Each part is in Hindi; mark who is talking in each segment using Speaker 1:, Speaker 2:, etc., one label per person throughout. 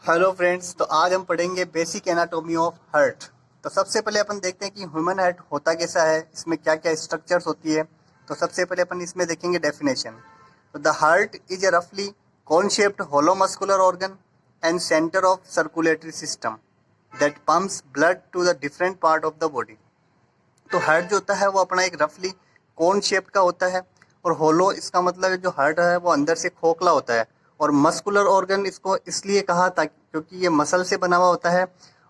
Speaker 1: हेलो फ्रेंड्स, तो आज हम पढ़ेंगे बेसिक एनाटॉमी ऑफ हार्ट। तो सबसे पहले अपन देखते हैं कि ह्यूमन हार्ट होता कैसा है, इसमें क्या क्या स्ट्रक्चर्स होती है। तो सबसे पहले अपन इसमें देखेंगे डेफिनेशन। तो द हार्ट इज ए रफली cone shaped hollow muscular organ and centre of circulatory system that pumps blood to the different part of the body. तो हार्ट जो होता है वो अपना एक रफली कोन शेप का होता है, और होलो इसका मतलब है जो हार्ट है वो अंदर से खोखला होता है। और मस्कुलर ऑर्गन इसको इसलिए कहा था क्योंकि ये मसल से बना हुआ होता है,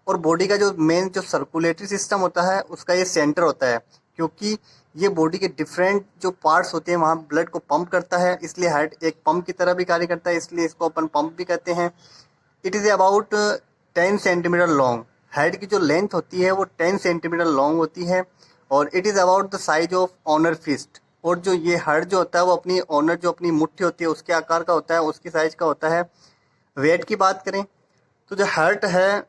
Speaker 1: और बॉडी का जो मेन जो सर्कुलेटरी सिस्टम होता है उसका ये सेंटर होता है, क्योंकि ये बॉडी के डिफरेंट जो पार्ट्स होते हैं वहाँ ब्लड को पंप करता है, इसलिए हार्ट एक पंप की तरह भी कार्य करता है, इसलिए इसको अपन पंप भी कहते हैं। It is about 10 centimetre long. Head की जो लेंथ होती है वो 10 सेंटीमीटर लॉन्ग होती है, और it is about the size of one's fist. और जो ये हेड जो होता है वो अपनी ऑनर जो अपनी मुट्ठी होती है उसके आकार का होता है, उसकी साइज का होता है। वेट की बात करें तो जो हार्ट है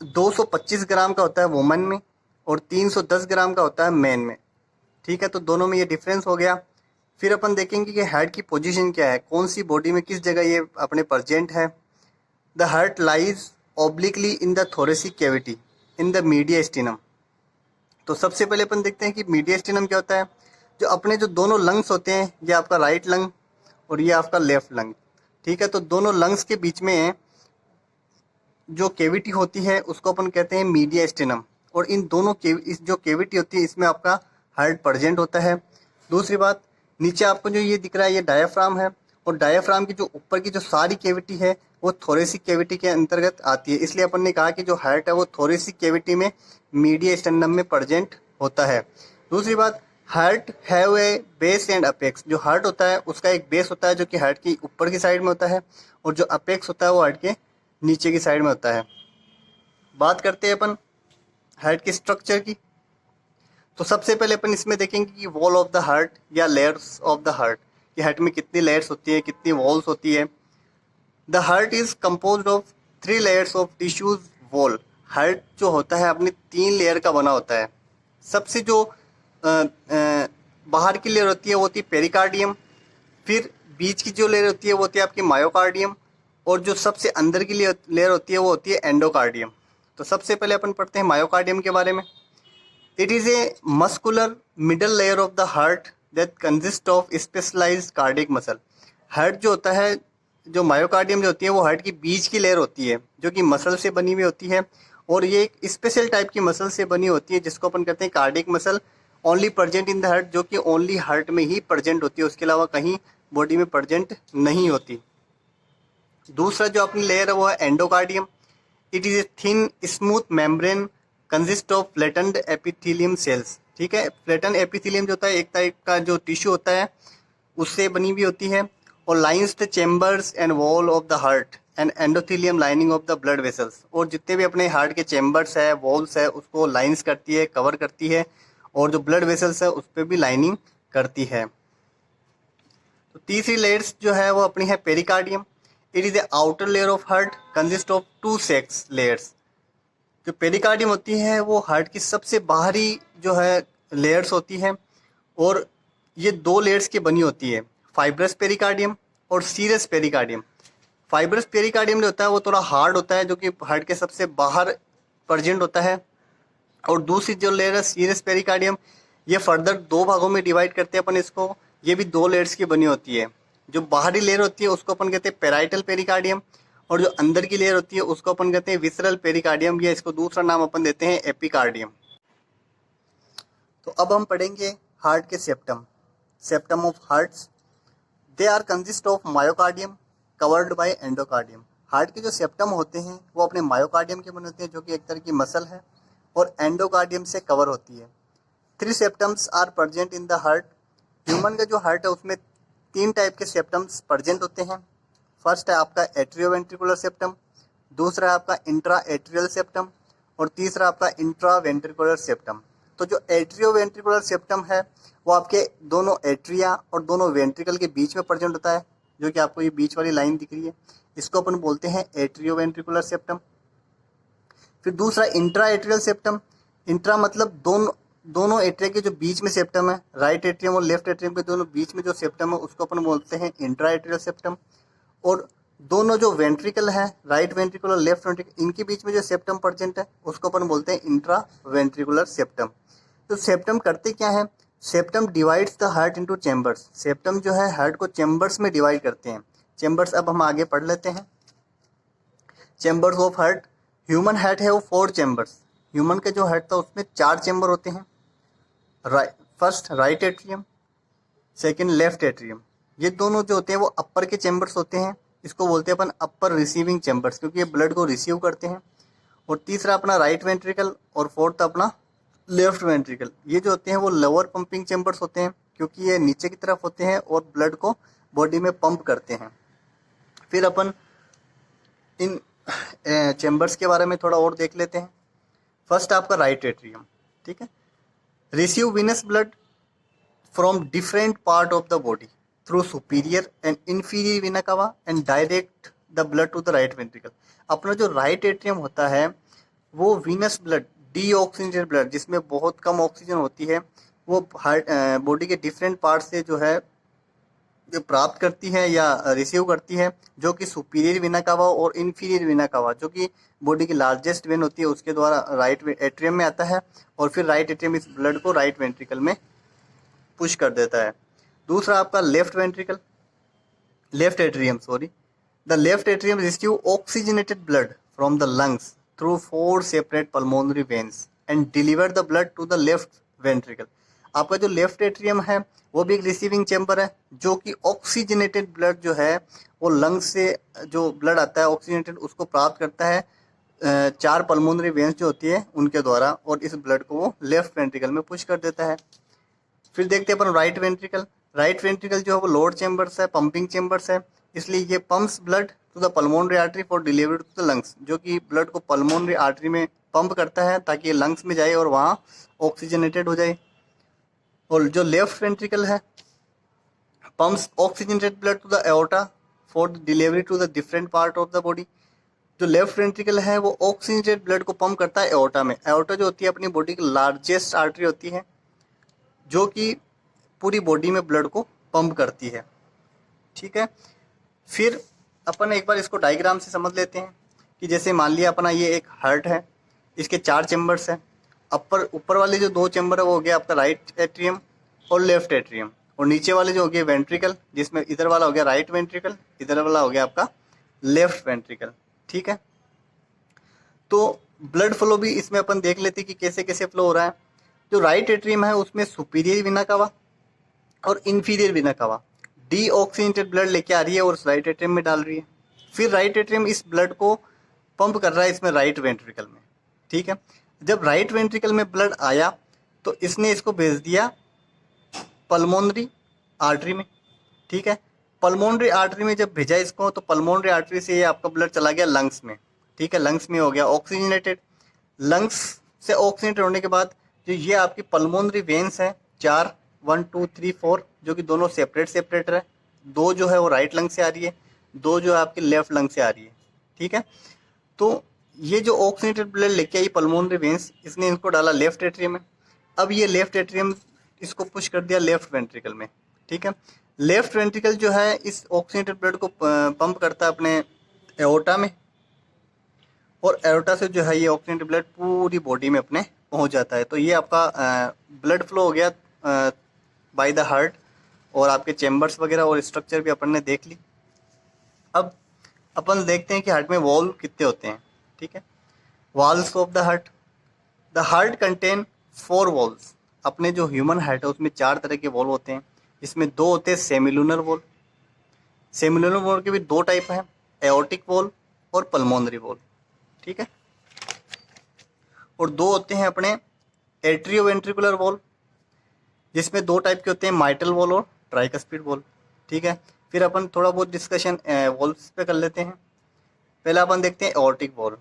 Speaker 1: 225 ग्राम का होता है वुमन में, और 310 ग्राम का होता है मैन में। ठीक है, तो दोनों में ये डिफरेंस हो गया। फिर अपन देखेंगे कि हार्ट की पोजीशन क्या है, कौन सी बॉडी में किस जगह ये अपने प्रेजेंट है। The heart lies obliquely in the thoracic cavity in the mediastinum। तो सबसे पहले अपन देखते हैं कि मीडियस्टिनम क्या होता है। जो अपने जो दोनों लंग्स होते हैं, ये आपका राइट लंग और ये आपका लेफ्ट लंग। ठीक है, तो दोनों लंग्स के बीच में जो केविटी होती है उसको अपन कहते हैं मीडियस्टिनम, और इन दोनों इस जो केविटी होती है इसमें आपका हार्ट प्रेजेंट होता है। दूसरी बात, नीचे आपको जो ये दिख रहा है ये डायाफ्राम है, और डायाफ्राम की जो ऊपर की जो सारी केविटी है वो थोरेसिक कैविटी के अंतर्गत आती है, इसलिए अपन ने कहा कि जो हार्ट है वो थोरेसिक कैविटी में मीडियस्टिनम में प्रेजेंट होता है। दूसरी बात, heart have a base and apex. जो हार्ट होता है उसका एक बेस होता है जो कि हार्ट की ऊपर की साइड में होता है, और जो अपेक्स होता है वो हार्ट के नीचे की साइड में होता है। बात करते हैं अपन हार्ट के स्ट्रक्चर की। तो सबसे पहले अपन इसमें देखेंगे कि वॉल ऑफ द हार्ट या लेयर्स ऑफ द हार्ट, कि हार्ट में कितनी लेयर्स होती है, कितनी वॉल्स होती है। The heart is compose of 3 layers of tissues wall. Heart जो होता है अपनी 3 लेयर का बना होता है। सबसे जो बाहर की लेयर होती है वो होती है पेरिकार्डियम। फिर बीच की जो लेयर होती है वो होती है आपकी मायोकार्डियम, और जो सबसे अंदर की लेयर होती है वो होती है एंडोकार्डियम। तो सबसे पहले अपन पढ़ते हैं मायोकार्डियम के बारे में। It is a muscular middle layer of the heart that consist of specialized cardiac muscle. Heart जो होता है, जो मायोकार्डियम जो होती है वो हार्ट की बीच की लेयर होती है जो कि मसल से बनी हुई होती है, और ये एक स्पेशल टाइप की मसल से बनी होती है जिसको अपन कहते हैं cardiac muscle. Only present in the heart, जो कि ओनली हार्ट में ही प्रेजेंट होती है, उसके अलावा कहीं बॉडी में प्रेजेंट नहीं होती। दूसरा जो अपनी लेयर है वो है endocardium. It is a thin smooth membrane consist of flattened epithelium cells. ठीक है, फ्लैटेंड एपिथेलियम जो होता है एक टाइप का जो टिश्यू होता है उससे बनी हुई होती है, और lines the chambers and wall of the heart and endothelium lining of the blood vessels. और जितने भी अपने हार्ट के चेम्बर्स है, वॉल्स है, उसको लाइन्स करती है, कवर करती है, और जो ब्लड वेसल्स है उस पर भी लाइनिंग करती है। तो तीसरी लेयर्स जो है वो अपनी है pericardium. It is the outer layer of heart consist of 2 layers. जो पेरिकार्डियम होती है वो हार्ट की सबसे बाहरी जो है लेयर्स होती है, और ये 2 लेयर्स की बनी होती है, फाइब्रस पेरिकार्डियम और सीरस पेरिकार्डियम। फाइब्रस पेरिकार्डियम जो होता है वो थोड़ा हार्ड होता है, जो कि हार्ट के सबसे बाहर प्रेजेंट होता है, और दूसरी जो लेयर है सीरस पेरिकार्डियम, ये फर्दर 2 भागों में डिवाइड करते हैं अपन इसको। ये भी 2 लेयर्स की बनी होती है। जो बाहरी लेयर होती है उसको अपन कहते हैं पेराइटल पेरिकार्डियम, और जो अंदर की लेयर होती है उसको अपन कहते हैं विसरल पेरिकार्डियम, या इसको दूसरा नाम अपन देते हैं एपिकार्डियम। तो अब हम पढ़ेंगे हार्ट के septum. Septum of hearts, they are consist of myocardium covered by endocardium. Heart के जो सेप्टम होते हैं वो अपने मायोकार्डियम के बने होते हैं जो कि एक तरह की मसल है, और एंडोकार्डियम से कवर होती है। 3 septums are present in the heart. Human का जो हार्ट है उसमें 3 टाइप के सेप्टम्स प्रेजेंट होते हैं। फर्स्ट है आपका एट्रियोवेंट्रिकुलर सेप्टम, दूसरा है आपका इंट्रा एट्रियल सेप्टम, और तीसरा आपका इंट्रा वेंट्रिकुलर सेप्टम। तो जो एट्रियोवेंट्रिकुलर सेप्टम है वो आपके दोनों एट्रिया और दोनों वेंट्रिकल के बीच में प्रेजेंट होता है, जो कि आपको ये बीच वाली लाइन दिख रही है, इसको अपन बोलते हैं एट्रियोवेंट्रिकुलर सेप्टम। फिर दूसरा इंट्रा एट्रियल सेप्टम। इंट्रा मतलब दोनों एट्रिया के जो बीच में सेप्टम है, राइट एट्रियम और लेफ्ट एट्रियम के दोनों बीच में जो सेप्टम है उसको अपन बोलते हैं इंट्रा एट्रियल सेप्टम। और दोनों जो वेंट्रिकल है, राइट वेंट्रिकल और लेफ्ट वेंट्रिकल, इनके बीच में जो सेप्टम प्रेजेंट है उसको अपन बोलते हैं इंट्रा वेंट्रिकुलर सेप्टम। तो सेप्टम करते क्या है, septum divides the heart into chambers. Septum जो है हार्ट को चैम्बर्स में डिवाइड करते हैं। चैम्बर्स अब हम आगे पढ़ लेते हैं। Chambers of heart, human heart है वो 4 चैम्बर्स। ह्यूमन का जो हार्ट था उसमें 4 चैम्बर होते हैं। First right atrium, second left atrium. ये दोनों जो होते हैं वो अपर के चैम्बर्स होते हैं। इसको बोलते हैं अपन अपर रिसीविंग चैम्बर्स, क्योंकि ये ब्लड को रिसीव करते हैं। और तीसरा अपना राइट वेंट्रिकल और फोर्थ अपना लेफ्ट वेंट्रिकल। ये जो होते हैं वो लोअर पंपिंग चैम्बर्स होते हैं, क्योंकि ये नीचे की तरफ होते हैं और ब्लड को बॉडी में पंप करते हैं। फिर अपन इन चैम्बर्स के बारे में थोड़ा और देख लेते हैं। फर्स्ट आपका राइट एट्रियम, ठीक है, receive venous blood from different part of the body through superior and inferior vena cava and direct the blood to the right ventricle. अपना जो राइट एट्रियम होता है वो वीनस ब्लड, डीऑक्सीजनेटेड ब्लड, जिसमें बहुत कम ऑक्सीजन होती है, वो हार्ट बॉडी के डिफरेंट पार्ट से जो है जो प्राप्त करती है या रिसीव करती है, जो कि सुपीरियर वेना कावा और इंफीरियर वेना कावा, जो कि बॉडी की लार्जेस्ट वेन होती है, उसके द्वारा राइट एट्रियम में आता है। और फिर राइट एट्रियम इस ब्लड को राइट वेंट्रिकल में पुश कर देता है। दूसरा आपका left ventricle, left atrium sorry, the left atrium receive oxygenated blood from the lungs through 4 separate pulmonary veins and deliver the blood to the left ventricle. आपका जो लेफ्ट एट्रियम है वो भी एक रिसीविंग चैम्बर है, जो कि ऑक्सीजनेटेड ब्लड जो है वो लंग्स से जो ब्लड आता है ऑक्सीजनेटेड उसको प्राप्त करता है 4 पल्मोनरी वेन्स जो होती है उनके द्वारा, और इस ब्लड को वो लेफ्ट वेंट्रिकल में पुश कर देता है। फिर देखते हैं अपन राइट वेंट्रिकल। राइट वेंट्रिकल जो है वो लोअर चैम्बर्स है, पंपिंग चैम्बर्स है, इसलिए ये pumps blood to the pulmonary artery for delivery to the lungs, जो कि ब्लड को पल्मोनरी आर्टरी में पंप करता है ताकि ये लंग्स में जाए और वहाँ ऑक्सीजनेटेड हो जाए। और जो लेफ्ट वेंट्रिकल है pumps oxygenated blood to the aorta for delivery to the different part of the body. जो लेफ्ट वेंट्रिकल है वो ऑक्सीजनेटेड ब्लड को पंप करता है एओर्टा में। एओर्टा जो होती है अपनी बॉडी की लार्जेस्ट आर्टरी होती है, जो कि पूरी बॉडी में ब्लड को पंप करती है, ठीक है। फिर अपन एक बार इसको डायग्राम से समझ लेते हैं कि जैसे मान लिया अपना ये एक हार्ट है, इसके 4 चैम्बर्स हैं। ऊपर वाले जो 2 चैम्बर है वो हो गया आपका राइट एट्रियम और लेफ्ट एट्रियम, और नीचे वाले जो हो गए वेंट्रिकल, जिसमें इधर वाला हो गया राइट वेंट्रिकल, इधर वाला हो गया आपका लेफ्ट वेंट्रिकल, ठीक है। तो ब्लड फ्लो भी इसमें अपन देख लेते हैं कि कैसे कैसे फ्लो हो रहा है। जो राइट एट्रियम है उसमें सुपीरियर वेना कावा और इंफीरियर वेना कावा डीऑक्सीजनेटेड ब्लड लेके आ रही है और उस राइट एट्रियम में डाल रही है। फिर राइट एट्रियम इस ब्लड को पंप कर रहा है इसमें राइट वेंट्रिकल में, ठीक है। जब राइट वेंट्रिकल में ब्लड आया तो इसने इसको भेज दिया पल्मोनरी आर्टरी में, ठीक है। पल्मोनरी आर्टरी में जब भेजा इसको तो पल्मोनरी आर्टरी से ये आपका ब्लड चला गया लंग्स में, ठीक है। लंग्स में हो गया ऑक्सीजनेटेड। लंग्स से ऑक्सीजनेटेड होने के बाद जो ये आपकी पल्मोनरी वेन्स हैं 4, 1 2 3 4, जो कि दोनों सेपरेट है। 2 जो है वो राइट लंग से आ रही है, 2 जो है आपकी लेफ्ट लंग से आ रही है, ठीक है। तो ये जो ऑक्सीजनेटेड ब्लड लेके आई पल्मोनरी वेन्स, इसने इनको डाला लेफ्ट एट्रियम में। अब ये लेफ्ट एट्रियम इसको पुश कर दिया लेफ्ट वेंट्रिकल में, ठीक है। लेफ्ट वेंट्रिकल जो है इस ऑक्सीजनेटेड ब्लड को पंप करता है अपने एओर्टा में, और एओर्टा से जो है ये ऑक्सीजनेटेड ब्लड पूरी बॉडी में अपने पहुंच जाता है। तो ये आपका ब्लड फ्लो हो गया बाय द हार्ट, और आपके चैम्बर्स वगैरह और स्ट्रक्चर भी अपन ने देख ली। अब अपन देखते हैं कि हार्ट में वॉल्व कितने होते हैं, ठीक है। Valves of the heart contain 4 valves. अपने जो ह्यूमन हार्ट है उसमें 4 तरह के वॉल्व होते हैं। इसमें 2 होते हैं सेमिलुनर वॉल्व। सेमिलुनर वॉल्व के भी 2 टाइप हैं, एओर्टिक वॉल्व और पल्मोनरी वॉल्व, ठीक है। और 2 होते हैं अपने एट्रियोवेंट्रिकुलर वॉल्व, जिसमें 2 टाइप के होते हैं, माइटल वॉल्व और ट्राइकस्पिड वॉल्व, ठीक है। फिर अपन थोड़ा बहुत डिस्कशन वॉल्व्स पे कर लेते हैं। पहला अपन देखते हैं aortic valve.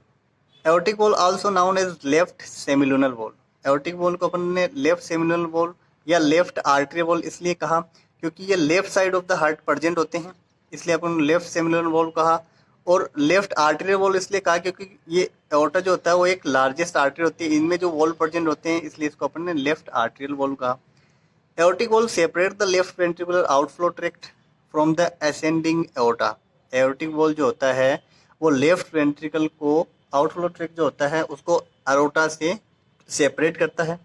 Speaker 1: Aortic valve also known as left semilunar valve. Aortic valve को अपन ने लेफ्ट सेमिलुनर वॉल्व या लेफ्ट आर्टरी वॉल्व इसलिए कहा क्योंकि ये left side of the heart present होते हैं, इसलिए अपन लेफ्ट सेमिलुनर वॉल्व कहा। और लेफ्ट आर्टरी वॉल्व इसलिए कहा क्योंकि ये एओर्टा जो होता है वो एक लार्जेस्ट आर्टरी होती है, इनमें जो वॉल्व प्रेजेंट होते हैं, इसलिए इसको अपन ने लेफ्ट आर्टरियल वॉल्व कहा। Aortic valve separate the left ventricular outflow tract from the ascending aorta. Aortic valve जो होता है वो लेफ्ट वेंट्रिकल को, आउटफ्लो ट्रैक्ट जो होता है उसको अरोटा से सेपरेट करता है।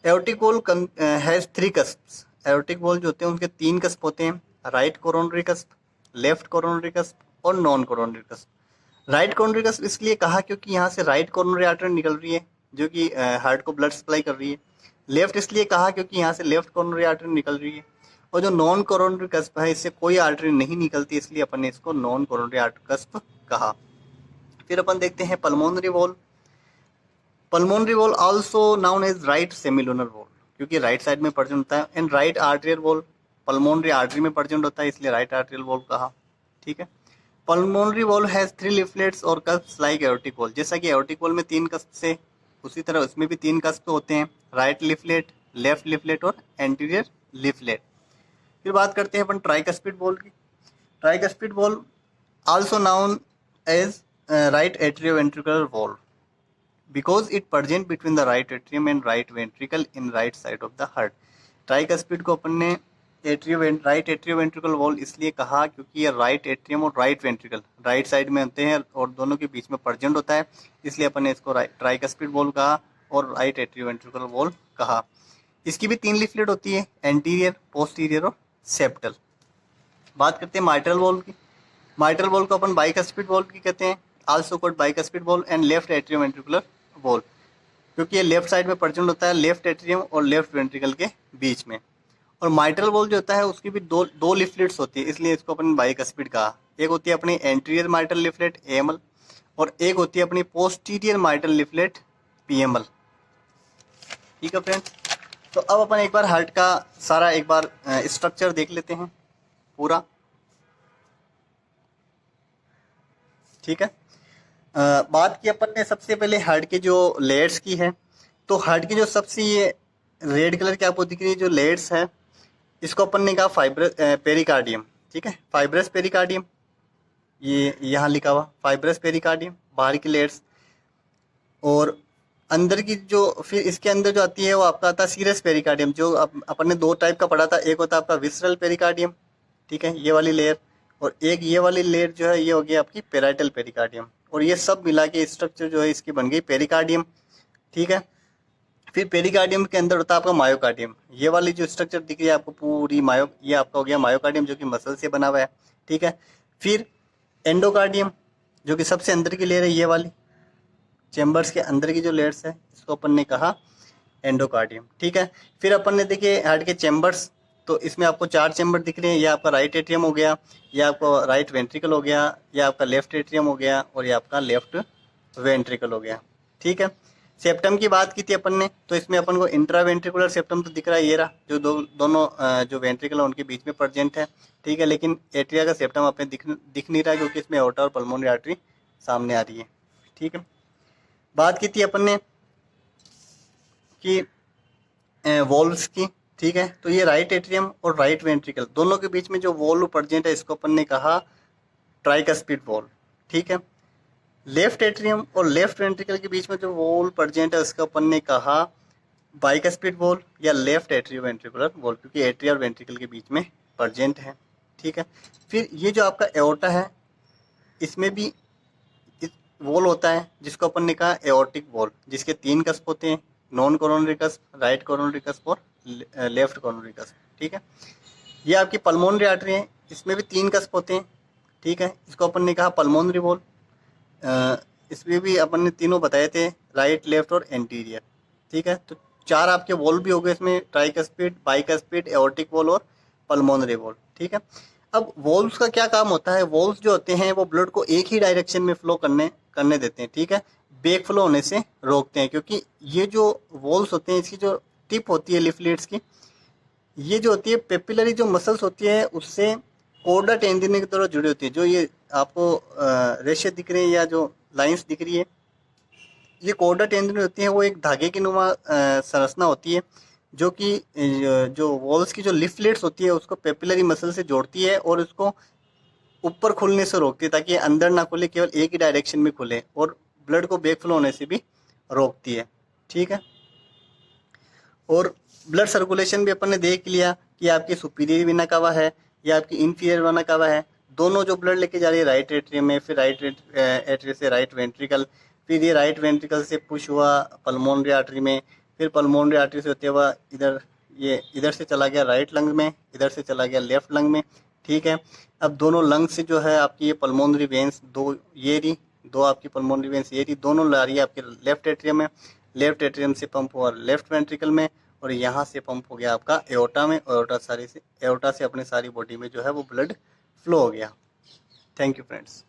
Speaker 1: Aortic valve has 3 cusps. Aortic valve जो होते हैं उनके 3 कस्प होते हैं, right coronary cusp, left coronary cusp और non coronary cusp. Right coronary cusp इसलिए कहा क्योंकि यहाँ से राइट कोरोनरी आर्टरी निकल रही है जो कि हार्ट को ब्लड सप्लाई कर रही है। लेफ्ट इसलिए कहा क्योंकि यहाँ से लेफ्ट कोरोनरी आर्टरी निकल रही है। और जो नॉन कोरोनरी कस्प है इससे कोई आर्टरी नहीं निकलती, इसलिए अपन ने इसको नॉन कोरोनरी आर्टरी कस्प कहा। फिर अपन देखते हैं pulmonary valve. Pulmonary valve also known as right semilunar valve, क्योंकि राइट साइड में प्रेजेंट होता है। And right arterial valve, pulmonary artery में प्रेजेंट होता है इसलिए राइट आर्टेरियल वॉल कहा। ठीक है। पल्मोनरी वॉल हैज 3 लिफलेट्स और कस्प्स लाइक एओर्टिक वॉल। जैसा कि एओर्टिक वॉल में 3 कस्प से, उसी तरह उसमें भी 3 कस्प होते हैं, राइट लिफलेट, लेफ्ट लिफलेट और एंटीरियर लिफलेट। फिर बात करते हैं अपन ट्राइकस्पिड वॉल की। Tricuspid valve also known as right atrioventricular valve because it present between the right atrium and right ventricle in right side of the heart। Tricuspid को अपन ने राइट एट्रियोवेंट्रिकल वॉल इसलिए कहा क्योंकि ये राइट एट्रियम और राइट वेंट्रिकल राइट साइड में होते हैं और दोनों के बीच में प्रेजेंट होता है, इसलिए अपन ने इसको ट्राइकस्पिड वॉल कहा और राइट एट्रियोवेंट्रिकल वॉल कहा। इसकी भी 3 लिफलेट होती है, एंटीरियर, पोस्टीरियर और सेप्टल। बात करते हैं माइट्रल वॉल की। माइट्रल वॉल को अपन बाइकस्पिड वॉल की कहते हैं, also called bicuspid valve and left atrioventricular wall, क्योंकि ये लेफ्ट साइड में प्रेजेंट होता है लेफ्ट एट्रियम और लेफ्ट वेंट्रिकल के बीच में। और माइट्रल वॉल जो होता है उसकी भी दो लिफलेट्स होती है, इसलिए इसको अपन बाइकस्पिड कहा। एक होती है अपनी एंटीरियर माइट्रल लिफलेट एएमएल और एक होती है अपनी पोस्टीरियर माइट्रल लिफलेट पीएमएल। ठीक है फ्रेंड्स, तो अब अपन एक बार हार्ट का सारा एक बार स्ट्रक्चर देख लेते हैं पूरा। ठीक है। बात की अपन ने सबसे पहले हार्ट के जो लेयर्स की है, तो हार्ट की जो सबसे ये रेड कलर की आपको दिख रही है जो लेयर्स है, इसको अपन ने कहा फाइब्रस पेरिकार्डियम। ठीक है, फाइब्रस पेरिकार्डियम, ये यहाँ लिखा हुआ फाइब्रस पेरिकार्डियम बाहर की लेयर्स। और अंदर की जो, फिर इसके अंदर जो आती है वो आपका आता है सीरस पेरिकार्डियम, जो अपन ने 2 टाइप का पढ़ा था। एक होता है आपका विसरल पेरिकार्डियम, ठीक है, ये वाली लेयर, और एक ये वाली लेयर जो है ये हो गई आपकी पेराइटल पेरिकार्डियम। और ये सब मिला के स्ट्रक्चर जो है इसकी बन गई पेरिकार्डियम। ठीक है। फिर पेरिकार्डियम के अंदर होता है आपका मायोकार्डियम। ये वाली जो स्ट्रक्चर दिख रही है आपको पूरी ये आपका हो गया मायोकार्डियम, जो कि मसल से बना हुआ है। ठीक है। फिर एंडोकार्डियम, जो कि सबसे अंदर की लेयर है, ये वाली चेम्बर्स के अंदर की जो लेयर्स है इसको अपन ने कहा एंडोकार्डियम। ठीक है। फिर अपन ने देखिए हार्ट के चेम्बर्स, तो इसमें आपको 4 चेम्बर दिख रहे हैं। ये आपका राइट एट्रियम हो गया, ये आपका राइट वेंट्रिकल हो गया, ये आपका लेफ्ट एट्रियम हो गया और ये आपका लेफ्ट वेंट्रिकल हो गया। ठीक है। सेप्टम की बात की थी अपन ने, तो इसमें अपन को इंट्रा वेंट्रिकुलर सेप्टम तो दिख रहा है, ये रहा, जो दोनों जो वेंट्रिकल है उनके बीच में प्रेजेंट है। ठीक है। लेकिन एट्रिया का सेप्टम अपने दिख नहीं रहा क्योंकि इसमें एओर्टा और पल्मोनरी आर्टरी सामने आ रही है। ठीक है। बात की थी अपन ने कि वॉल्व्स की। ठीक है। तो ये राइट एट्रियम और राइट वेंट्रिकल दोनों के बीच में जो वॉल्व प्रेजेंट है इसको अपन ने कहा ट्राइकस्पिड वॉल्व। ठीक है। लेफ्ट एट्रियम और लेफ्ट वेंट्रिकल के बीच में जो वॉल्व प्रेजेंट है उसको अपन ने कहा बाइकस्पिड वॉल्व या लेफ्ट एट्रियोवेंट्रिकुलर वॉल्व, क्योंकि एट्रिया और वेंट्रिकल के बीच में प्रेजेंट है। ठीक है। फिर ये जो आपका एओर्टा है इसमें भी वॉल्व होता है जिसको अपन ने कहा एओर्टिक वॉल्व, जिसके 3 कस्प होते हैं, non coronary cusp, right coronary cusp और लेफ्ट कोरोनरी कस्प। ठीक है। ये आपकी पल्मोनरी आर्टरी है, इसमें भी 3 कस्प होते हैं। ठीक है। इसको अपन ने कहा पल्मोनरी वॉल्व। इसमें भी अपन ने तीनों बताए थे, राइट, लेफ्ट और एंटीरियर। ठीक है। तो 4 आपके वॉल्व भी हो गए इसमें, ट्राइकस्पिड, बाइकस्पिड, एओर्टिक वॉल्व और पल्मोनरी वॉल्व। ठीक है। अब वॉल्व्स का क्या काम होता है, वॉल्व्स जो होते हैं वो ब्लड को एक ही डायरेक्शन में फ्लो करने देते हैं। ठीक है। बैक फ्लो होने से रोकते हैं, क्योंकि ये जो वॉल्व्स होते हैं इसकी जो टिप होती है लिफलेट्स की, ये जो होती है पेपिलरी जो मसल्स होती है उससे कोडा टेंडिन की तरह जुड़ी होती है। जो ये आपको रेशे दिख रहे हैं या जो लाइंस दिख रही है, ये कोडा टेंडिन होती है, वो एक धागे की नुमा संरचना होती है जो कि जो वॉल्व्स की जो लिफलेट्स होती है उसको पेपिलरी मसल से जोड़ती है और उसको ऊपर खुलने से रोकती है, ताकि अंदर ना खुले, केवल एक ही डायरेक्शन में खुले, और ब्लड को बैक फ्लो होने से भी रोकती है। ठीक है। और ब्लड सर्कुलेशन भी अपन ने देख लिया कि आपकी सुपीरियर वेना कावा है या आपकी इन्फीरियर वेना कावा है, दोनों जो ब्लड लेके जा रही है राइट एट्रियम में, फिर राइट एट्रियम से राइट वेंट्रिकल, फिर ये राइट वेंट्रिकल से पुश हुआ पल्मोनरी आर्टरी में, फिर पल्मोनरी आर्टरी से होते हुआ इधर ये इधर से चला गया राइट लंग में, इधर से चला गया लेफ्ट लंग में। ठीक है, अब दोनों लंग से जो है आपकी ये पल्मोनरी वेंस दो ये रही, दो आपकी पल्मोनरी वेंस ये रही, दोनों ला रही है आपके लेफ्ट एट्रियम में, लेफ्ट एट्रियम से पंप हुआ लेफ्ट वेंट्रिकल में, और यहाँ से पंप हो गया आपका एओर्टा में, एओर्टा से अपने सारी बॉडी में जो है वो ब्लड फ्लो हो गया। Thank you friends.